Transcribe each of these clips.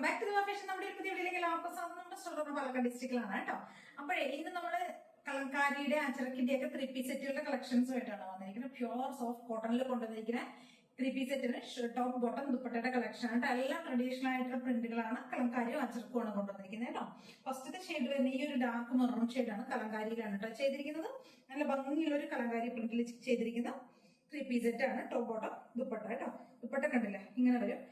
Back to fashion. നമ്മുടെ ഒരു പുതിയ വീഡിയോയിലേക്ക് നമ്മുടെ സ്റ്റോർ പാലക്കാട് ഡിസ്ട്രിക്റ്റിലാണ് കേട്ടോ. അപ്പോഴേ ഇന്ന് നമ്മള് കലങ്കാരിയുടെ അച്ചറക്കിന്റെ ഒക്കെ 3-piece സെറ്റുകളുടെ കളക്ഷൻസുമായിട്ടാണ് വന്നിരിക്കുന്നത്. പ്യുവർ സോഫ്റ്റ് കോട്ടണിൽ കൊണ്ടുവന്നിരിക്കുന്ന 3-piece സെറ്റിന് ടോപ്പ് ബോട്ടം ദുപ്പട്ടയുടെ കളക്ഷൻ ആയിട്ട് എല്ലാം ട്രഡീഷണൽ ആയിട്ടുള്ള പ്രിന്റുകളാണ് കലങ്കാരിയും അച്ചറക്കുമാണ് കൊണ്ടുവന്നിരിക്കുന്നത് കേട്ടോ. ഫസ്റ്റത്തെ ഷെയ്ഡ് വരുന്ന ഈ ഒരു ഡാർക്ക് മെറൂൺ ഷെയ്ഡാണ് കലങ്കാരിയിലാണ് കേട്ടോ ചെയ്തിരിക്കുന്നത്. നല്ല ഭംഗിയുള്ള ഒരു കലങ്കാരി പ്രിന്റിൽ ചെയ്തിരിക്കുന്ന 3-piece സെറ്റ് ആണ്. ടോപ്പ് ബോട്ടം ദുപ്പട്ട കേട്ടോ. ദുപ്പട്ട കണ്ടില്ല, ഇങ്ങനെ വരും.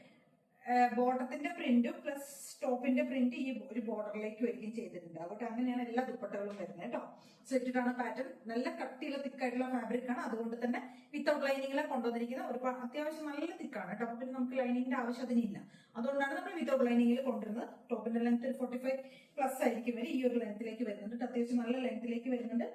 ബോട്ടത്തിന്റെ പ്രിന്റും പ്ലസ് ടോപ്പിന്റെ പ്രിന്റ് ഈ ഒരു ബോർഡറിലേക്ക് വരികയും ചെയ്തിട്ടുണ്ട്. അതുകൊണ്ട് അങ്ങനെയാണ് എല്ലാ ദുപ്പട്ടകളും വരുന്നത് കേട്ടോ. സെറ്റിട്ടാണ് പാറ്റേൺ. നല്ല കട്ടിയുള്ള തിക്കായിട്ടുള്ള ഫാബ്രിക് ആണ്. അതുകൊണ്ട് തന്നെ വിത്തൗട്ട് ലൈനിങ്ങിലെ കൊണ്ടുവന്നിരിക്കുന്ന ഒരു അത്യാവശ്യം നല്ല തിക്കാണ് കേട്ടോ. അപ്പൊ പിന്നെ നമുക്ക് ലൈനിങ്ങിന്റെ ആവശ്യം അതിനില്ല. അതുകൊണ്ടാണ് നമ്മൾ വിത്തൗട്ട് ലൈനിങ്ങിൽ കൊണ്ടുവരുന്നത്. ടോപ്പിന്റെ ലെങ്ത് 45+ ആയിരിക്കും വരെ. ഈ ഒരു ലെങ്ത്തിലേക്ക് വരുന്നുണ്ട്. അത്യാവശ്യം നല്ല ലെങ്ത്തിലേക്ക് വരുന്നുണ്ട്.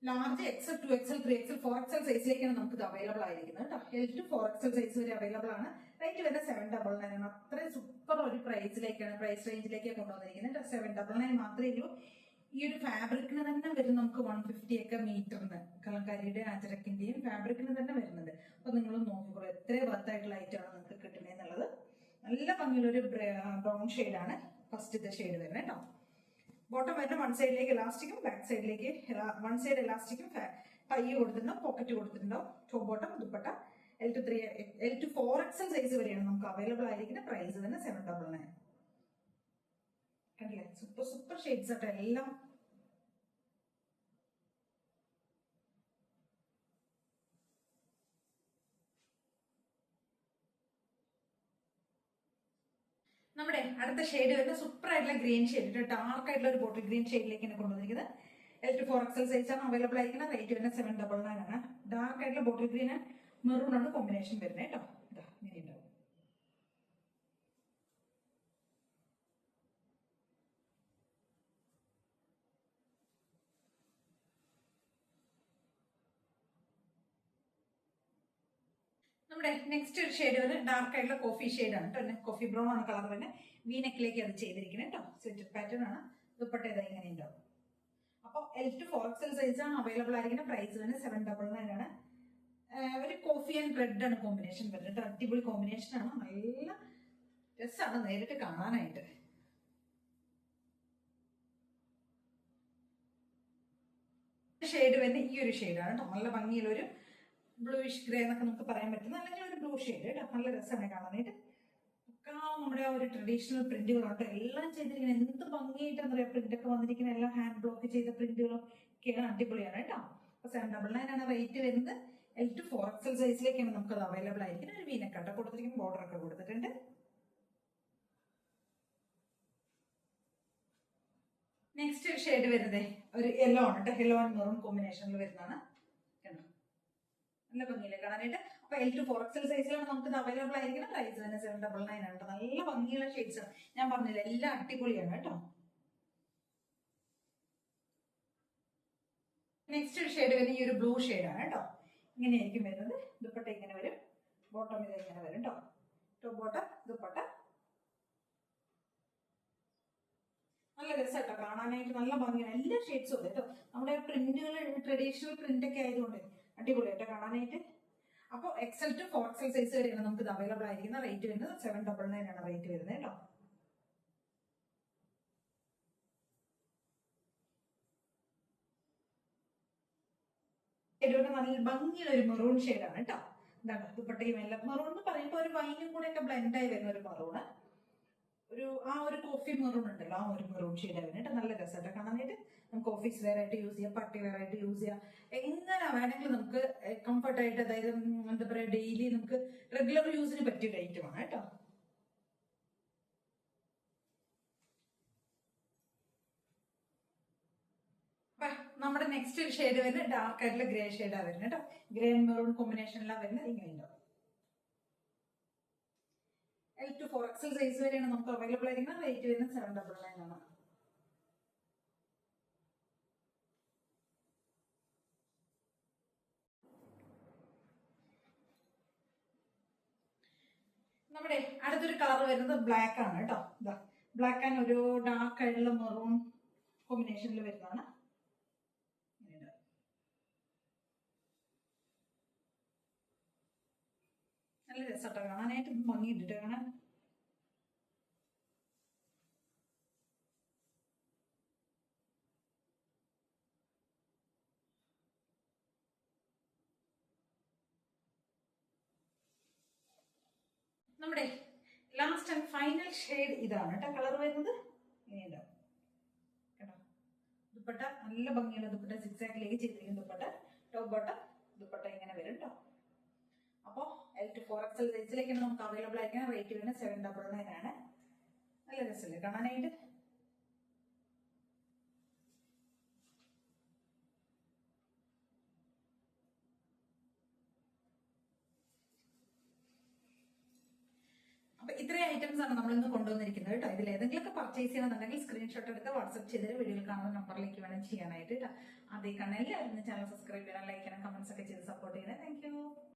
Large XL, 2XL, 3XL, 4XL സൈസിലേക്കാണ് നമുക്ക് ഇത് അവൈലബിൾ ആയിരിക്കുന്നത് കേട്ടോ. L to 4XL സൈസ് വരെ അവൈലബിൾ ആണ്. റേറ്റ് വരുന്നത് 799 ആണ്. അത്രയും സൂപ്പർ ഒരു പ്രൈസിലേക്കാണ്, പ്രൈസ് റേഞ്ചിലേക്കാണ് കൊണ്ടുവന്നിരിക്കുന്നത്. 799 മാത്രമേ ഉള്ളൂ. ഈ ഒരു ഫാബ്രിക്കിന് തന്നെ വരും നമുക്ക് 150 ഒക്കെ മീറ്ററിന്. കലങ്കാരിയുടെ അജരക്കിന്റെയും ഫാബ്രിക്കിന് തന്നെ വരുന്നുണ്ട്. അപ്പൊ നിങ്ങൾ നോക്കിക്കോളൂ എത്ര വർത്തായിട്ടുള്ള ഐറ്റമാണ് നിങ്ങൾക്ക് കിട്ടുന്നതെന്നുള്ളത്. നല്ല ഭംഗിയുള്ള ഒരു ബ്രൗൺ ഷെയ്ഡാണ് ഫസ്റ്റത്തെ ഷെയ്ഡ് വരുന്നത് കേട്ടോ. ബോട്ടം വരുന്ന വൺ സൈഡിലേക്ക് ഇലാസ്റ്റിക്കും ബാക്ക് സൈഡിലേക്ക് വൺ സൈഡ് ഇലാസ്റ്റിക്കും ടൈ കൊടുത്തിട്ടുണ്ടോ, പോക്കറ്റ് കൊടുത്തിട്ടുണ്ടോ. Top bottom dupatta L to 4XL size വരെയാണ് നമുക്ക് അവൈലബിൾ ആയിരിക്കുന്ന. പ്രൈസ് തന്നെ 799. കണ്ടില്ലേ, സൂപ്പർ സൂപ്പർ ഷെയ്ഡ്സ് ആട്ടോ എല്ലാം. നമ്മുടെ അടുത്ത ഷെയ്ഡ് വരുന്ന സൂപ്പർ ആയിട്ടുള്ള ഗ്രീൻ ഷെയ്ഡ്, ഡാർക്ക് ആയിട്ടുള്ള ഒരു ബോട്ടിൽ ഗ്രീൻ ഷെയ്ഡിലേക്കാണ് കൊണ്ടുവന്നിരിക്കുന്നത്. L to 4XL സൈസ് ആണ് അവൈലബിൾ ആയിരിക്കുന്നത്. റേറ്റ് വരുന്നത് 799 ആണ്. ഡാർക്ക് ആയിട്ടുള്ള ബോട്ടിൽ ഗ്രീൻ മെറൂൺ ആണ് കോമ്പിനേഷൻ വരുന്നത് കേട്ടോ. ഇതാ ഇങ്ങനെ ഉണ്ടാവും. നമ്മുടെ നെക്സ്റ്റ് ഒരു ഷെയ്ഡ് വരുന്നത് ഡാർക്ക് ആയിട്ടുള്ള കോഫി ഷെയ്ഡാണ് കേട്ടോ. കോഫി ബ്രൗൺ ആണ് കളർ വരുന്നത്. വീനെക്കിലേക്ക് അത് ചെയ്തിരിക്കുന്നത് കേട്ടോ. സ്ലിറ്റഡ് പാറ്റേൺ ആണ്. ദുപ്പട്ട ഇതാ ഇങ്ങനെ ഉണ്ടാവും. അപ്പൊ L to 4XL സൈസ് ആണ് അവൈലബിൾ ആയിരിക്കുന്ന. പ്രൈസ് തന്നെ 799 ആണ്. ഒരു കോഫി ആൻഡ് റെഡ് ആണ് കോമ്പിനേഷൻ വരുന്നത്. അടിപൊളി കോമ്പിനേഷൻ ആണ്. നല്ല രസമാണ് നേരിട്ട് കാണാനായിട്ട്. ഷെയ്ഡ് വരുന്ന ഈ ഒരു ഷെയ്ഡാണ് കേട്ടോ. നല്ല ഭംഗിയുള്ളൊരു ബ്ലൂയിഷ് ഗ്രേ എന്നൊക്കെ നമുക്ക് പറയാൻ പറ്റുന്ന അല്ലെങ്കിൽ ഒരു ബ്ലൂ ഷെയ്ഡ് കേട്ടോ. നല്ല രസമാണ് കാണാനായിട്ട്. ഒക്കെ നമ്മുടെ ആ ഒരു ട്രഡീഷണൽ പ്രിന്റുകളുണ്ട് എല്ലാം ചെയ്തിരിക്കുന്നത്. എന്ത് ഭംഗിയായിട്ടാണ് പറയാ പ്രിന്റ് ഒക്കെ വന്നിരിക്കുന്നത്. എല്ലാം ഹാൻഡ് ബ്ലോക്ക് ചെയ്ത പ്രിന്റുകളും ഒക്കെയാണ്. അടിപൊളിയാണ് കേട്ടോ. അപ്പൊ 799 ആണ് റേറ്റ് വരുന്നത്. L to 4XL സൈസിലേക്കാണ് നമുക്ക് അത് അവൈലബിൾ ആയിരിക്കുന്നത്. ഒരു വീനക്കട്ട കൊടുത്തിരിക്കുന്ന, ബോർഡർ ഒക്കെ കൊടുത്തിട്ടുണ്ട്. നെക്സ്റ്റ് ഷെയ്ഡ് വരുന്നത് ഒരു യെല്ലോ ആണ് കേട്ടോ. യെല്ലോ ആൻഡ് മെറൂൺ കോമ്പിനേഷനിൽ വരുന്നതാണ് കേട്ടോ. നല്ല ഭംഗിയില്ലേ കാണാനായിട്ട്. അപ്പൊ L to 4XL സൈസിലാണ് നമുക്ക് ഇത് അവൈലബിൾ ആയിരിക്കുന്നത്. പ്രൈസ് തന്നെ 799 ആണ് കേട്ടോ. നല്ല ഭംഗിയുള്ള ഷെയ്ഡ്സ് ആണ്. ഞാൻ പറഞ്ഞില്ല എല്ലാം അടിപൊളിയാണ് കേട്ടോ. നെക്സ്റ്റ് ഷെയ്ഡ് വരുന്ന ഈ ഒരു ബ്ലൂ ഷെയ്ഡാണ് കേട്ടോ. ഇങ്ങനെയായിരിക്കും വരുന്നത്. ദുപ്പട്ട ഇങ്ങനെ വരും. ബോട്ടം ഇത് ഇങ്ങനെ വരും കേട്ടോ. ടോപ്പ് ബോട്ടം ദുപ്പട്ട നല്ല രസമായിട്ടോ കാണാനായിട്ട്. നല്ല ഭംഗിയാണ്. എല്ലാ ഷെയ്ഡ്സും ഉണ്ട് കേട്ടോ. നമ്മുടെ പ്രിന്റുകൾ ട്രഡീഷണൽ പ്രിന്റ് ഒക്കെ ആയതുകൊണ്ട് അടിപൊളിയായിട്ട് കാണാനായിട്ട്. അപ്പോൾ XL to 4XL സൈസ് വരെയാണ് നമുക്ക് ഇത് അവൈലബിൾ ആയിരിക്കുന്ന. റേറ്റ് വരുന്നത് 799 ആണ് റേറ്റ് വരുന്നത് കേട്ടോ. നല്ല ഭംഗിയുള്ള ഒരു മെറൂൺ ഷെയ്ഡാണ് കേട്ടോ. എന്താണ് ദുപ്പട്ടയും എല്ലാം മെറൂൺ എന്ന് പറയുമ്പോൾ ഒരു വൈനും കൂടെ ഒക്കെ ബ്ലെൻഡ് ആയി വരുന്ന ഒരു മെറൂണ്. ഒരു കോഫി മെറൂൺ ഉണ്ടല്ലോ, ആ ഒരു മെറൂൺ ഷെയ്ഡ് വരുന്നുണ്ട്. നല്ല രസമായിട്ട് കാണാനായിട്ട്. നമുക്ക് ഓഫീസ് വെയർ ആയിട്ട് യൂസ് ചെയ്യാം, പാർട്ടി വെയർ ആയിട്ട് യൂസ് ചെയ്യാം. എങ്ങനെ വേണമെങ്കിലും നമുക്ക് കംഫർട്ടായിട്ട്, അതായത് എന്താ പറയാ ഡെയിലി നമുക്ക് റെഗുലർ യൂസിന് പറ്റിയ ഒരു ഐറ്റമാണ് കേട്ടോ. നമ്മുടെ നെക്സ്റ്റ് ഷെയ്ഡ് വരുന്നത് ഡാർക്ക് ആയിട്ടുള്ള ഗ്രേ ഷെയ്ഡാ വരുന്നത് കേട്ടോ. ഗ്രേ ആൻഡ് മെറൂൺ കോമ്പിനേഷനിലാണ് വരുന്നത്. ഇങ്ങനെ ഉണ്ടാവും. L to 4XL സൈസ് വരെയാണ് നമുക്ക് അവൈലബിൾ ആയിരിക്കുന്നത്. റേറ്റ് വരുന്നത് 799 ആണ്. നമ്മുടെ അടുത്തൊരു കളർ വരുന്നത് ബ്ലാക്ക് ആണ് കേട്ടോ. ഇതാ ബ്ലാക്ക് ആൻഡ് ഒരു ഡാർക്ക് ആയിട്ടുള്ള മെറൂൺ കോമ്പിനേഷനിൽ വരുന്നതാണ്. നല്ല രസമാട്ടോ കാണാനായിട്ട്. ഭംഗിയിട്ടിട്ട് കാണാൻ. നമ്മുടെ ലാസ്റ്റ് ആൻഡ് ഫൈനൽ ഷെയ്ഡ് ഇതാണ് കേട്ടോ. കളർ വരുന്നത് ഇങ്ങനെയുണ്ടാവും കേട്ടോ. ദുപ്പട്ട നല്ല ഭംഗിയുള്ള ദുപ്പട്ട, സിക്സാക്കിലേക്ക് ചെയ്തിരിക്കുന്ന ദുപ്പട്ട, ടോപ്പ് ബോട്ടം ദുപ്പട്ട ഇങ്ങനെ വരും കേട്ടോ. അപ്പോൾ L to 4XL സൈസിലേക്കാണ് നമുക്ക് അവൈലബിൾ ആയിരിക്കണം. റേറ്റ് വരുന്നത് 799 ആണ്. നല്ല രസമല്ലേ കാണാനായിട്ട്. അപ്പൊ ഇത്രയും ഐറ്റംസ് ആണ് നമ്മൾ ഇന്ന് കൊണ്ടുവന്നിരിക്കുന്നത് കേട്ടോ. ഇതിൽ ഏതെങ്കിലുമൊക്കെ പർച്ചേസ് ചെയ്യണമെന്നുണ്ടെങ്കിൽ സ്ക്രീൻഷോട്ട് എടുത്ത് വാട്സ്ആപ്പ് ചെയ്തിട്ട് വീഡിയോയിൽ കാണുന്ന നമ്പറിലേക്ക് വേണം ചെയ്യാനായിട്ട് കേട്ടോ. അതേ കാണാൻ എല്ലാവരും ചാനൽ സബ്സ്ക്രൈബ് ചെയ്യണം, ലൈക്ക് ചെയ്യണം, കമന്റ്സ് ഒക്കെ ചെയ്ത് സപ്പോർട്ട് ചെയ്യണം. Thank you.